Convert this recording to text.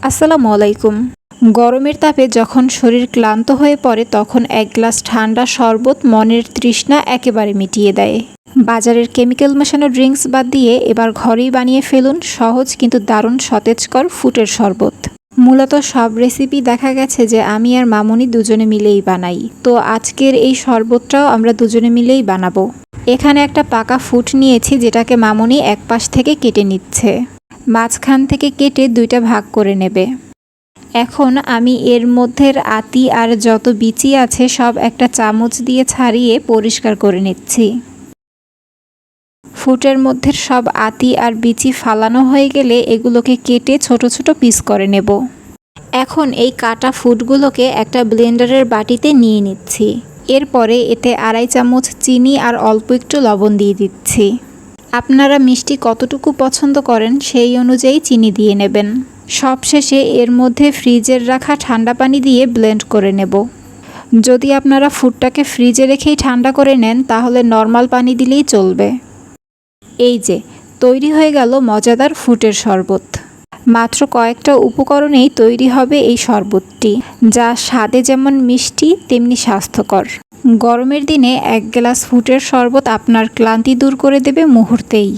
আসসালামু আলাইকুম। গরমের তাপে যখন শরীর ক্লান্ত হয়ে পড়ে তখন এক গ্লাস ঠান্ডা শরবত মনের তৃষ্ণা একেবারে মিটিয়ে দেয়। বাজারের কেমিক্যাল মেশানো ড্রিঙ্কস বাদ দিয়ে এবার ঘরেই বানিয়ে ফেলুন সহজ কিন্তু দারুণ সতেজকর ফুটের শরবত। মূলত সব রেসিপি দেখা গেছে যে আমি আর মামুনি দুজনে মিলেই বানাই, তো আজকের এই শরবতটাও আমরা দুজনে মিলেই বানাবো। এখানে একটা পাকা ফুট নিয়েছি যেটাকে মামুনি এক পাশ থেকে কেটে নিচ্ছে। মাঝখান থেকে কেটে দুইটা ভাগ করে নেবে। এখন আমি এর মধ্যের আতি আর যত বিচি আছে সব একটা চামচ দিয়ে ছাড়িয়ে পরিষ্কার করে নিচ্ছি। ফুটের মধ্যে সব আতি আর বিচি ফালানো হয়ে গেলে এগুলোকে কেটে ছোট ছোট পিস করে নেব। এখন এই কাটা ফুটগুলোকে একটা ব্লেন্ডারের বাটিতে নিয়ে নিচ্ছি। এরপরে এতে 2.5 চামচ চিনি আর অল্প একটু লবণ দিয়ে দিচ্ছি। আপনারা মিষ্টি কতটুকু পছন্দ করেন সেই অনুযায়ী চিনি দিয়ে নেবেন। সবশেষে এর মধ্যে ফ্রিজের রাখা ঠান্ডা পানি দিয়ে ব্লেন্ড করে নেব। যদি আপনারা ফুডটাকে ফ্রিজে রেখেই ঠান্ডা করে নেন তাহলে নর্মাল পানি দিলেই চলবে। এই যে তৈরি হয়ে গেল মজাদার ফুটের শরবত। মাত্র কয়েকটা উপকরণেই তৈরি হবে এই শরবতটি, যা স্বাদে যেমন মিষ্টি তেমনি স্বাস্থ্যকর। গরমের দিনে এক গ্লাস ফুটের শরবত আপনার ক্লান্তি দূর করে দেবে মুহূর্তেই।